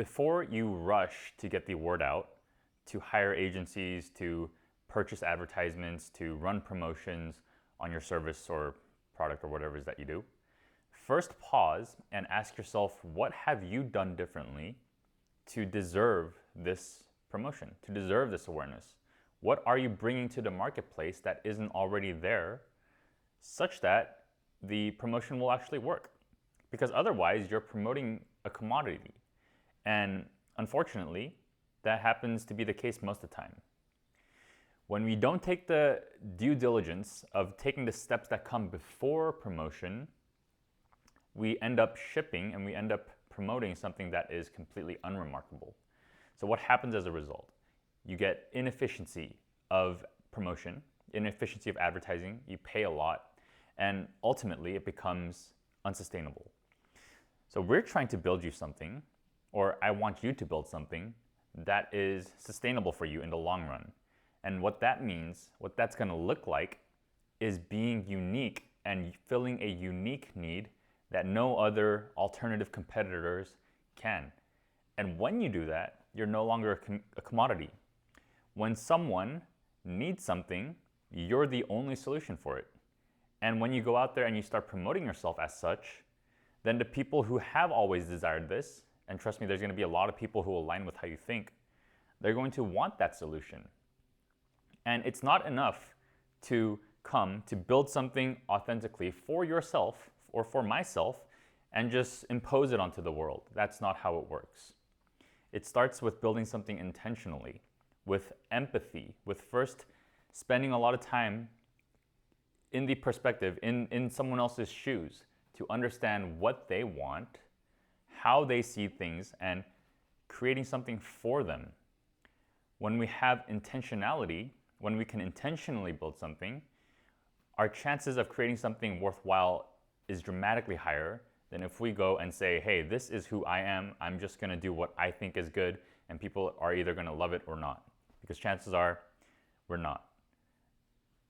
before you rush to get the word out, to hire agencies, to purchase advertisements, to run promotions on your service or product or whatever it is that you do, first pause and ask yourself, what have you done differently to deserve this promotion, to deserve this awareness? What are you bringing to the marketplace that isn't already there, such that the promotion will actually work? Because otherwise, you're promoting a commodity. And unfortunately, that happens to be the case most of the time. When we don't take the due diligence of taking the steps that come before promotion, we end up shipping and we end up promoting something that is completely unremarkable. So what happens as a result? You get inefficiency of promotion, inefficiency of advertising, you pay a lot, and ultimately it becomes unsustainable. So we're trying to build you something, or I want you to build something that is sustainable for you in the long run. And what that means, what that's going to look like, is being unique and filling a unique need that no other alternative competitors can. And when you do that, you're no longer a commodity. When someone needs something, you're the only solution for it. And when you go out there and you start promoting yourself as such, then the people who have always desired this, and trust me, there's going to be a lot of people who align with how you think, they're going to want that solution. And it's not enough to come to build something authentically for yourself or for myself and just impose it onto the world. That's not how it works. It starts with building something intentionally, with empathy, with first spending a lot of time in the perspective, in someone else's shoes, to understand what they want, how they see things, and creating something for them. When we have intentionality, when we can intentionally build something, our chances of creating something worthwhile is dramatically higher than if we go and say, hey, this is who I am, I'm just going to do what I think is good, and people are either going to love it or not. Because chances are, we're not.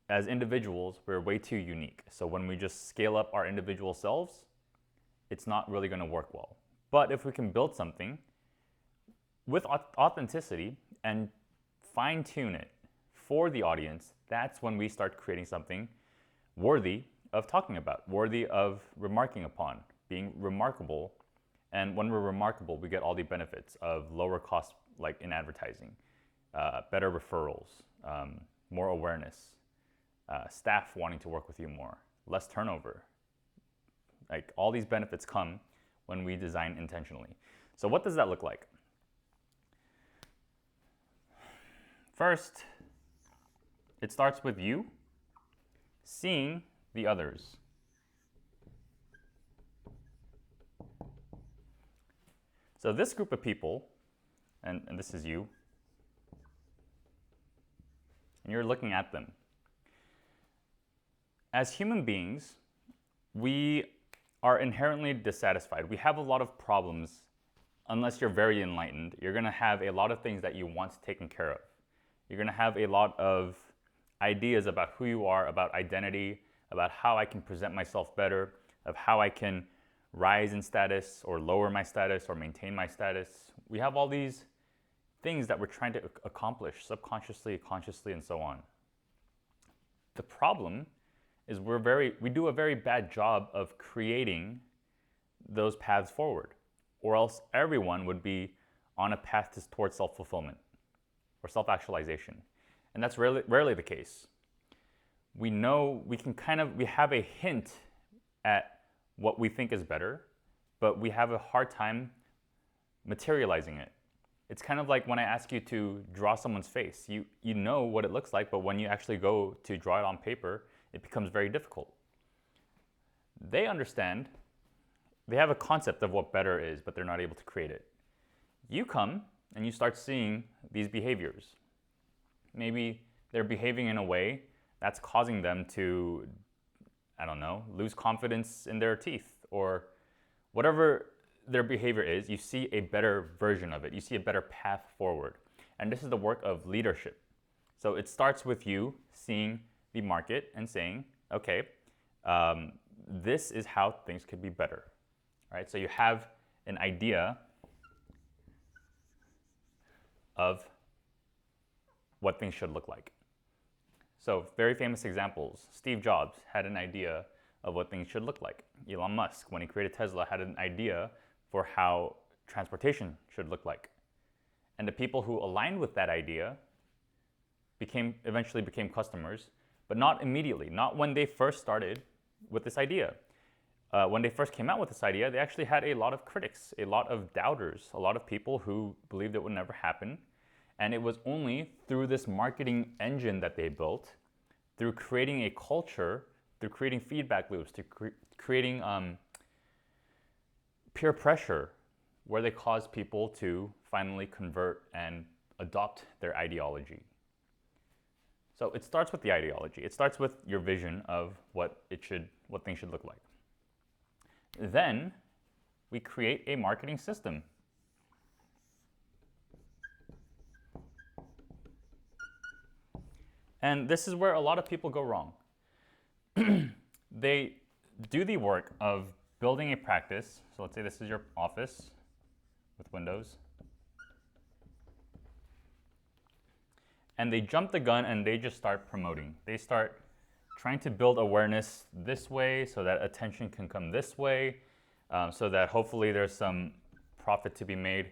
As individuals, we're way too unique. So when we just scale up our individual selves, it's not really going to work well. But if we can build something with authenticity and fine-tune it for the audience, that's when we start creating something worthy of talking about, worthy of remarking upon, being remarkable. And when we're remarkable, we get all the benefits of lower costs, like in advertising, better referrals, more awareness, staff wanting to work with you more, less turnover. Like, all these benefits come when we design intentionally. So what does that look like? First, it starts with you seeing the others. So this group of people, and this is you, and you're looking at them. As human beings, we are inherently dissatisfied. We have a lot of problems. Unless you're very enlightened, you're going to have a lot of things that you want taken care of. You're going to have a lot of ideas about who you are, about identity, about how I can present myself better, of how I can rise in status or lower my status or maintain my status. We have all these things that we're trying to accomplish subconsciously, consciously, and so on. The problem is we do a very bad job of creating those paths forward, or else everyone would be on a path towards self-fulfillment or self-actualization. And that's rarely the case. We know we have a hint at what we think is better, but we have a hard time materializing it. It's kind of like when I ask you to draw someone's face. You know what it looks like, but when you actually go to draw it on paper, it becomes very difficult. They understand, they have a concept of what better is, but they're not able to create it. You come and you start seeing these behaviors. Maybe they're behaving in a way that's causing them to, I don't know, lose confidence in their teeth, or whatever their behavior is. You see a better version of it. You see a better path forward. And this is the work of leadership. So it starts with you seeing the market and saying, okay, this is how things could be better. Right? So you have an idea of what things should look like. So very famous examples. Steve Jobs had an idea of what things should look like. Elon Musk, when he created Tesla, had an idea for how transportation should look like. And the people who aligned with that idea eventually became customers, but not immediately, not when they first started with this idea. When they first came out with this idea, they actually had a lot of critics, a lot of doubters, a lot of people who believed it would never happen. And it was only through this marketing engine that they built, through creating a culture, through creating feedback loops, through creating peer pressure, where they caused people to finally convert and adopt their ideology. So it starts with the ideology. It starts with your vision of what things should look like. Then we create a marketing system. And this is where a lot of people go wrong. They do the work of building a practice. So let's say this is your office with windows. And they jump the gun and they just start promoting. They start trying to build awareness this way so that attention can come this way, so that hopefully there's some profit to be made.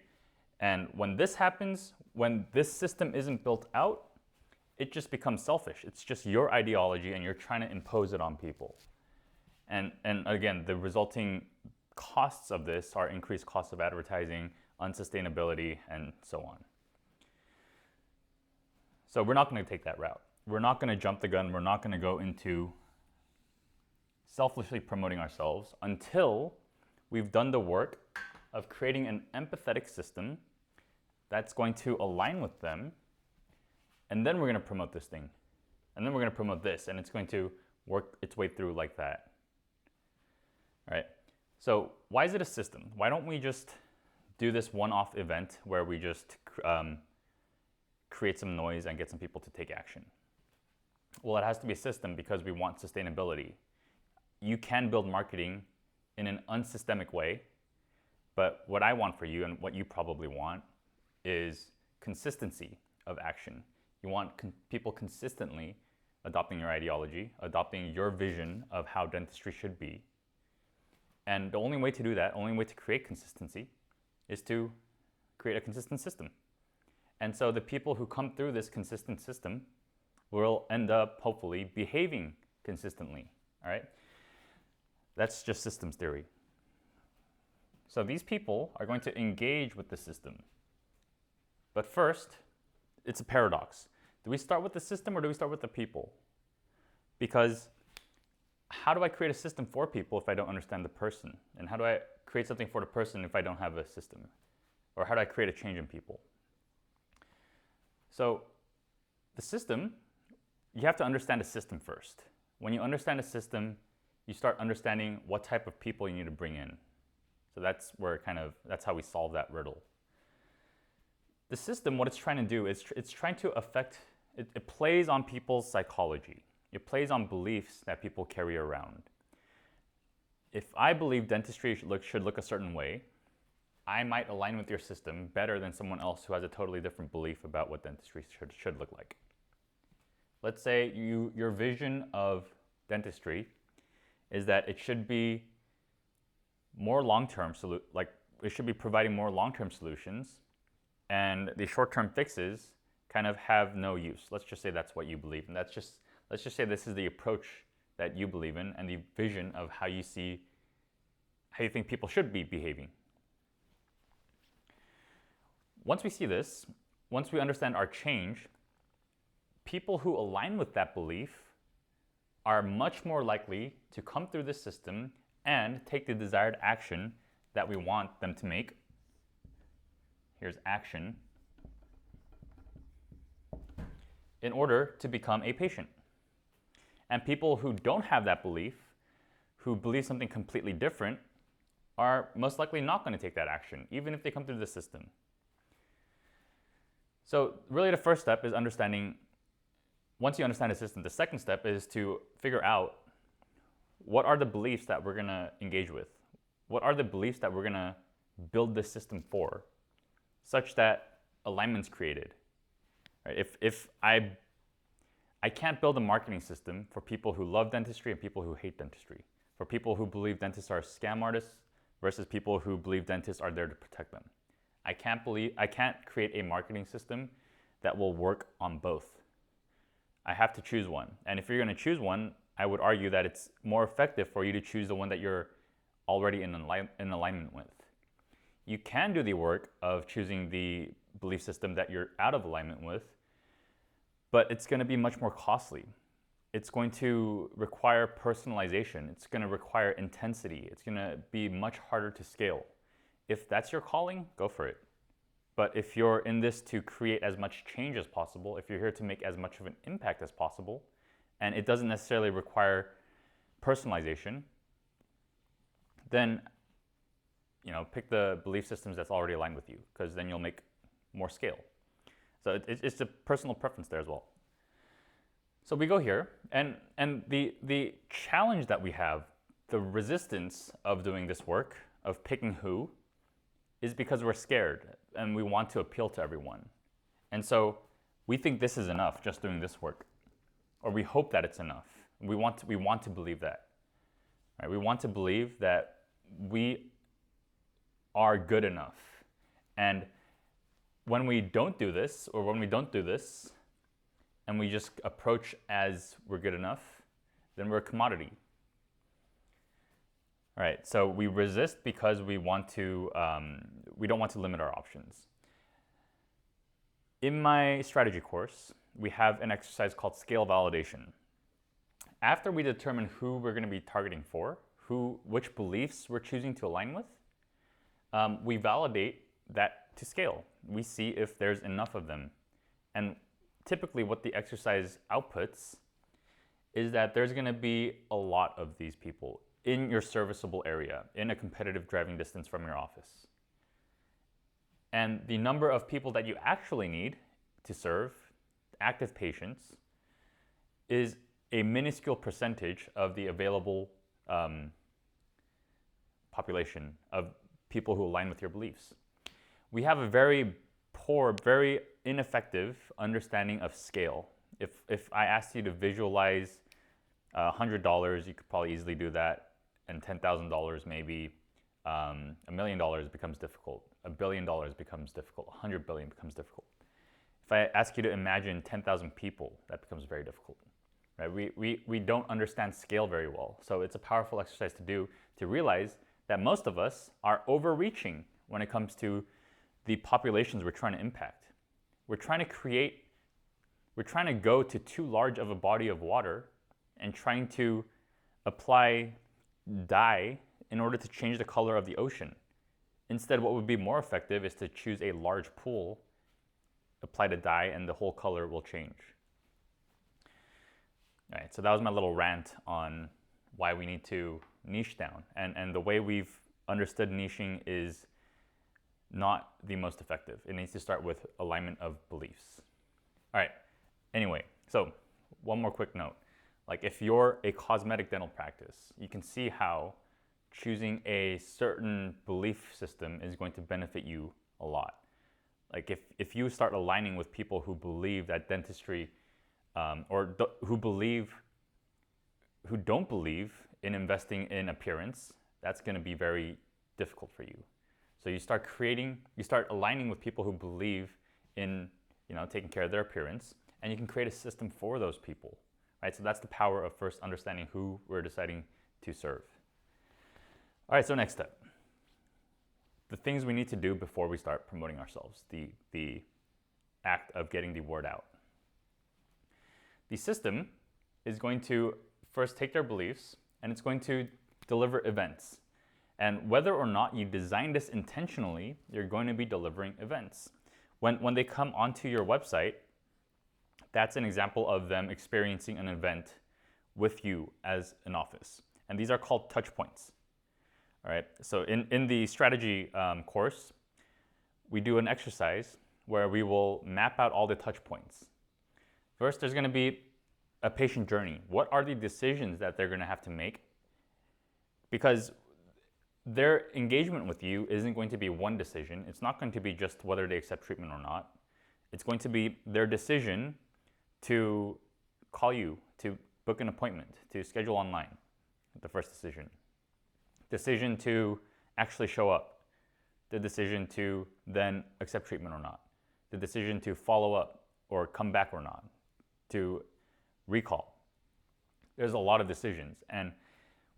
And when this happens, when this system isn't built out, it just becomes selfish. It's just your ideology and you're trying to impose it on people. And again, the resulting costs of this are increased costs of advertising, unsustainability, and so on. So we're not going to take that route. We're not going to jump the gun. We're not going to go into selfishly promoting ourselves until we've done the work of creating an empathetic system that's going to align with them. And then we're going to promote this thing. And then we're going to promote this. And it's going to work its way through like that. All right. So why is it a system? Why don't we just do this one-off event where we just create some noise and get some people to take action? Well, it has to be a system because we want sustainability. You can build marketing in an unsystemic way, but what I want for you and what you probably want is consistency of action. You want people consistently adopting your ideology, adopting your vision of how dentistry should be. And the only way to do that, only way to create consistency, is to create a consistent system. And so the people who come through this consistent system will end up, hopefully, behaving consistently, all right? That's just systems theory. So these people are going to engage with the system. But first, it's a paradox. Do we start with the system or do we start with the people? Because how do I create a system for people if I don't understand the person? And how do I create something for the person if I don't have a system? Or how do I create a change in people? So the system, you have to understand a system first. When you understand a system, you start understanding what type of people you need to bring in. So that's how we solve that riddle. The system, what it's trying to do is it's trying to affect, it plays on people's psychology. It plays on beliefs that people carry around. If I believe dentistry should look a certain way, I might align with your system better than someone else who has a totally different belief about what dentistry should look like. Let's say your vision of dentistry is that it should be more long-term, it should be providing more long-term solutions, and the short-term fixes kind of have no use. Let's just say that's what you believe, and let's just say this is the approach that you believe in and the vision of how you think people should be behaving. Once we see this, once we understand our change, people who align with that belief are much more likely to come through this system and take the desired action that we want them to make. Here's action. In order to become a patient. And people who don't have that belief, who believe something completely different, are most likely not going to take that action, even if they come through the system. So really the first step is understanding, once you understand the system, the second step is to figure out what are the beliefs that we're going to engage with? What are the beliefs that we're going to build this system for, such that alignments created. Right? If I can't build a marketing system for people who love dentistry and people who hate dentistry, for people who believe dentists are scam artists versus people who believe dentists are there to protect them. I can't create a marketing system that will work on both. I have to choose one. And if you're going to choose one, I would argue that it's more effective for you to choose the one that you're already in alignment with. You can do the work of choosing the belief system that you're out of alignment with, but it's going to be much more costly. It's going to require personalization. It's going to require intensity. It's going to be much harder to scale. If that's your calling, go for it. But if you're in this to create as much change as possible, if you're here to make as much of an impact as possible, and it doesn't necessarily require personalization, then pick the belief systems that's already aligned with you, because then you'll make more scale. So it's a personal preference there as well. So we go here, and the challenge that we have, the resistance of doing this work, of picking who, is because we're scared and we want to appeal to everyone. And so we think this is enough, just doing this work, or we hope that it's enough. We want to believe that. Right? We want to believe that we are good enough. And when we don't do this, and we just approach as we're good enough, then we're a commodity. All right, so we resist because we don't want to limit our options. In my strategy course, we have an exercise called scale validation. After we determine who we're going to be targeting for, which beliefs we're choosing to align with, we validate that to scale. We see if there's enough of them. And typically what the exercise outputs is that there's going to be a lot of these people in your serviceable area, in a competitive driving distance from your office. And the number of people that you actually need to serve, active patients, is a minuscule percentage of the available population of people who align with your beliefs. We have a very poor, very ineffective understanding of scale. If I asked you to visualize $100, you could probably easily do that, and $10,000 maybe. $1 million becomes difficult. $1 billion becomes difficult. 100 billion becomes difficult. If I ask you to imagine 10,000 people, that becomes very difficult. Right? We don't understand scale very well. So it's a powerful exercise to do, to realize that most of us are overreaching when it comes to the populations we're trying to impact. We're trying to go to too large of a body of water and trying to apply dye in order to change the color of the ocean. Instead, what would be more effective is to choose a large pool, apply the dye, and the whole color will change. All right, so that was my little rant on why we need to niche down. And the way we've understood niching is not the most effective. It needs to start with alignment of beliefs. All right, anyway, so one more quick note. Like if you're a cosmetic dental practice, you can see how choosing a certain belief system is going to benefit you a lot. Like if you start aligning with people who believe that dentistry, who don't believe in investing in appearance, that's going to be very difficult for you. So you start aligning with people who believe in, taking care of their appearance, and you can create a system for those people, right? So that's the power of first understanding who we're deciding to serve. All right, so next step. The things we need to do before we start promoting ourselves, the act of getting the word out. The system is going to first take their beliefs, and it's going to deliver events. And whether or not you design this intentionally, you're going to be delivering events. When they come onto your website, that's an example of them experiencing an event with you as an office. And these are called touch points. All right, so in the strategy course, we do an exercise where we will map out all the touch points. First, there's going to be a patient journey. What are the decisions that they're going to have to make? Because their engagement with you isn't going to be one decision. It's not going to be just whether they accept treatment or not. It's going to be their decision to call you, to book an appointment, to schedule online, the first decision. Decision to actually show up, the decision to then accept treatment or not, the decision to follow up or come back or not, to recall. There's a lot of decisions, and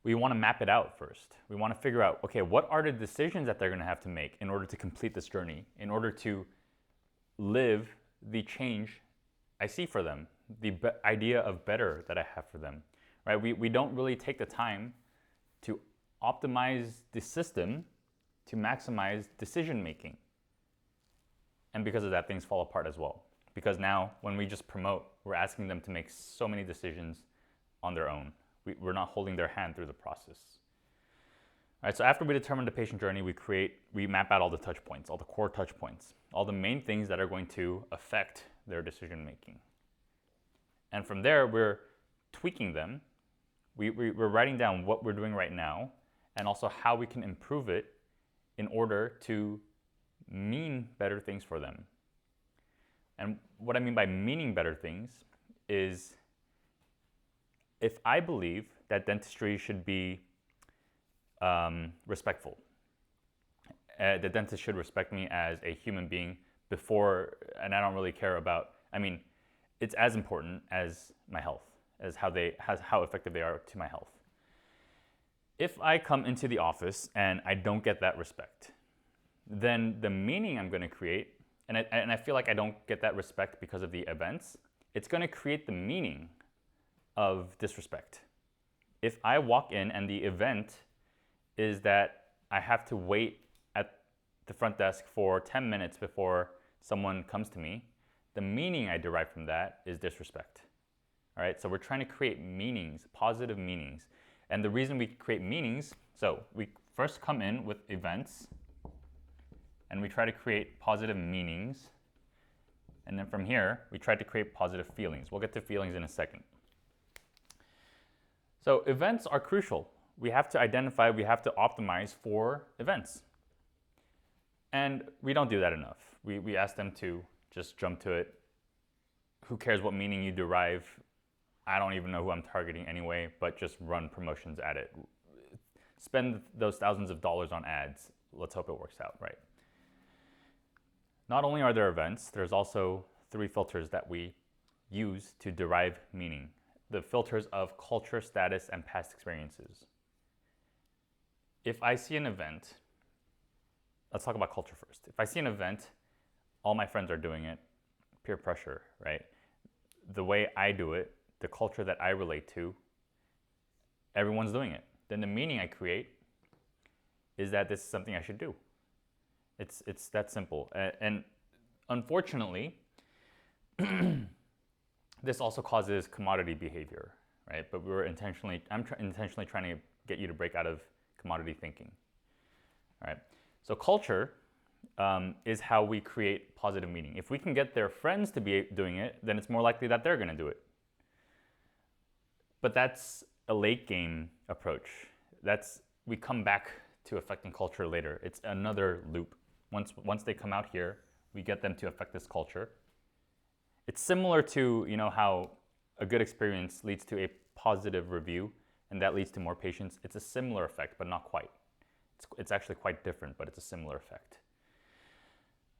we want to map it out first. We want to figure out, okay, what are the decisions that they're going to have to make in order to complete this journey, in order to live the change I see for them, the idea of better that I have for them, right? We don't really take the time to optimize the system to maximize decision making. And because of that, things fall apart as well. Because now when we just promote, we're asking them to make so many decisions on their own. We're not holding their hand through the process. All right, so after we determine the patient journey, we map out all the touch points, all the core touch points, all the main things that are going to affect their decision making. And from there, we're tweaking them. We're writing down what we're doing right now and also how we can improve it in order to mean better things for them. And what I mean by meaning better things is, if I believe that dentistry should be respectful, the dentist should respect me as a human being before, and I don't really care about, it's as important as my health, as how effective they are to my health. If I come into the office and I don't get that respect, then the meaning I'm going to create, and I feel like I don't get that respect because of the events, it's going to create the meaning of disrespect. If I walk in and the event is that I have to wait at the front desk for 10 minutes before someone comes to me, the meaning I derive from that is disrespect. All right, so we're trying to create meanings, positive meanings. And the reason we create meanings, so we first come in with events and we try to create positive meanings. And then from here, we try to create positive feelings. We'll get to feelings in a second. So events are crucial. We have to identify, we have to optimize for events. And we don't do that enough. We ask them to just jump to it. Who cares what meaning you derive? I don't even know who I'm targeting anyway, but just run promotions at it. Spend those thousands of dollars on ads. Let's hope it works out, right? Not only are there events, there's also 3 filters that we use to derive meaning. The filters of culture, status, and past experiences. If I see an event, let's talk about culture first. If I see an event, all my friends are doing it, peer pressure, right? The way I do it, the culture that I relate to, everyone's doing it. Then the meaning I create is that this is something I should do. It's that simple. And unfortunately, this also causes commodity behavior, right? But I'm intentionally trying to get you to break out of commodity thinking, all right? So culture is how we create positive meaning. If we can get their friends to be doing it, then it's more likely that they're going to do it. But that's a late game approach. We come back to affecting culture later. It's another loop. Once they come out here, we get them to affect this culture. It's similar to how a good experience leads to a positive review, and that leads to more patients. It's a similar effect, but not quite. It's actually quite different, but it's a similar effect.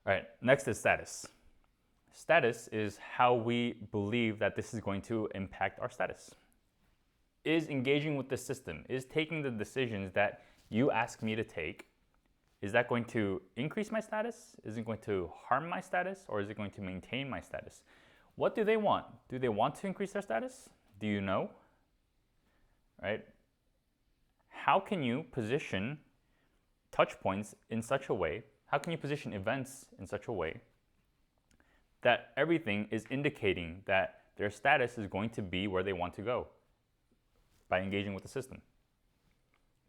All right, next is status. Status is how we believe that this is going to impact our status. Is engaging with the system, is taking the decisions that you ask me to take, is that going to increase my status? Is it going to harm my status? Or is it going to maintain my status? What do they want? Do they want to increase their status? Do you know? Right? How can you position touch points in such a way, how can you position events in such a way that everything is indicating that their status is going to be where they want to go by engaging with the system?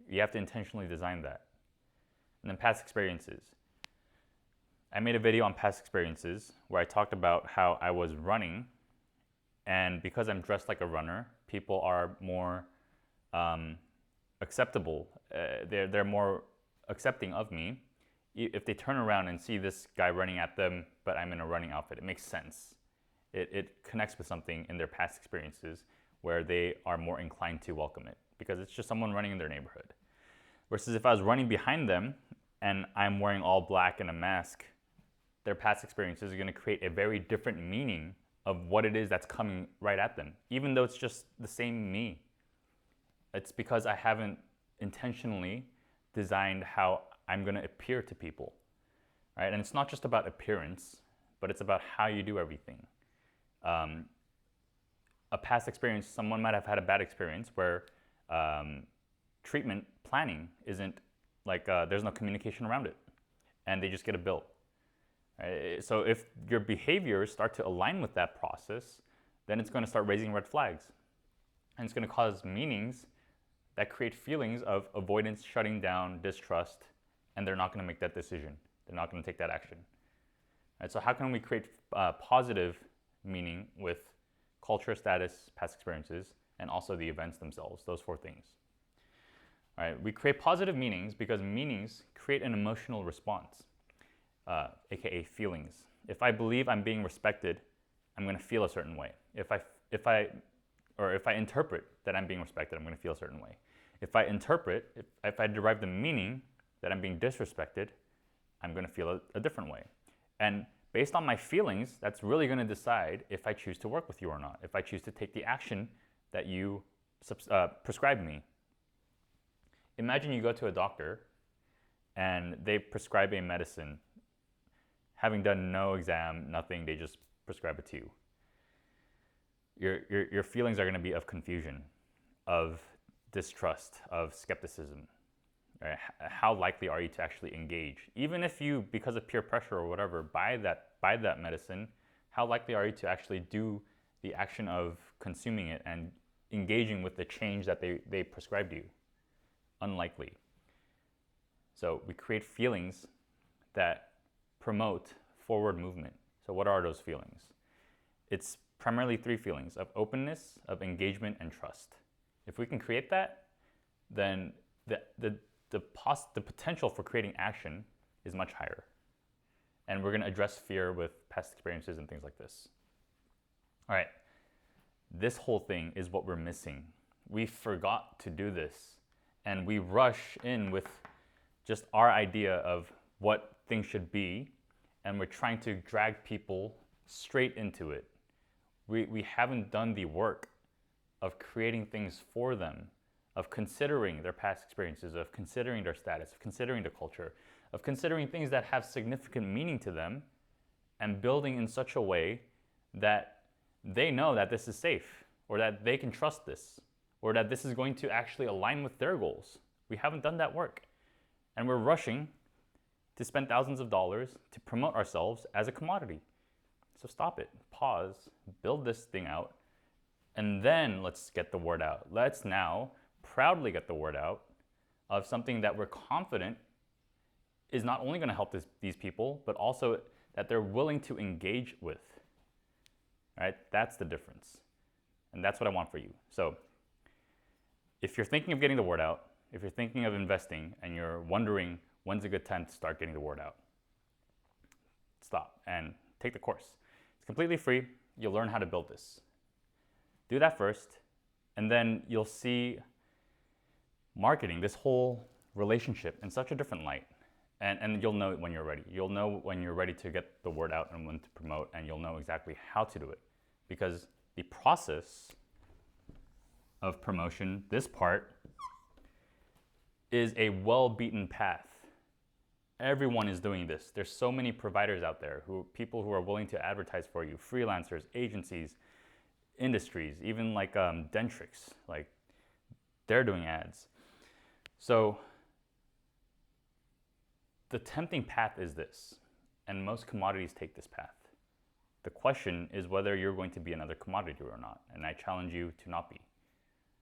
You have to intentionally design that. And then past experiences. I made a video on past experiences where I talked about how I was running, and because I'm dressed like a runner, people are more acceptable. They're more accepting of me if they turn around and see this guy running at them, but I'm in a running outfit, it makes sense. It connects with something in their past experiences where they are more inclined to welcome it because it's just someone running in their neighborhood. Versus if I was running behind them and I'm wearing all black and a mask, their past experiences are going to create a very different meaning of what it is that's coming right at them, even though it's just the same me. It's because I haven't intentionally designed how I'm going to appear to people, right? And it's not just about appearance, but it's about how you do everything. A past experience, someone might have had a bad experience where treatment planning isn't like there's no communication around it, and they just get a bill. Right? So if your behaviors start to align with that process, then it's going to start raising red flags, and it's going to cause meanings that create feelings of avoidance, shutting down, distrust, and they're not going to make that decision. They're not going to take that action. Right? So how can we create positive meaning with culture, status, past experiences, and also the events themselves, those 4 things? All right, we create positive meanings because meanings create an emotional response, aka feelings. If I believe I'm being respected, I'm going to feel a certain way. If I interpret that I'm being respected, I'm going to feel a certain way. If I derive the meaning that I'm being disrespected, I'm going to feel a different way. And based on my feelings, that's really going to decide if I choose to work with you or not, if I choose to take the action that you prescribe me. Imagine you go to a doctor and they prescribe a medicine, having done no exam, nothing, they just prescribe it to you. Your feelings are going to be of confusion, of distrust, of skepticism. Right? How likely are you to actually engage? Even if you, because of peer pressure or whatever, buy that medicine, how likely are you to actually do the action of consuming it and engaging with the change that they prescribed you? Unlikely. So we create feelings that promote forward movement. So what are those feelings? It's primarily 3 feelings: of openness, of engagement, and trust. If we can create that, then the potential for creating action is much higher. And we're going to address fear with past experiences and things like this. All right, this whole thing is what we're missing. We forgot to do this, and we rush in with just our idea of what things should be, and we're trying to drag people straight into it. We haven't done the work of creating things for them, of considering their past experiences, of considering their status, of considering the culture, of considering things that have significant meaning to them, and building in such a way that they know that this is safe, or that they can trust this, or that this is going to actually align with their goals. We haven't done that work. And we're rushing to spend thousands of dollars to promote ourselves as a commodity. So stop it, pause, build this thing out, and then let's get the word out. Let's now proudly get the word out of something that we're confident is not only going to help these people, but also that they're willing to engage with. Right? That's the difference. And that's what I want for you. So if you're thinking of getting the word out, if you're thinking of investing and you're wondering when's a good time to start getting the word out, stop and take the course. It's completely free. You'll learn how to build this. Do that first, and then you'll see marketing, this whole relationship, in such a different light. And you'll know when you're ready. You'll know when you're ready to get the word out and when to promote, and you'll know exactly how to do it. Because the process of promotion, this part, is a well-beaten path. Everyone is doing this. There's so many providers out there, people who are willing to advertise for you, freelancers, agencies, industries, even like Dentrix, like they're doing ads. So the tempting path is this, and most commodities take this path. The question is whether you're going to be another commodity or not, and I challenge you to not be.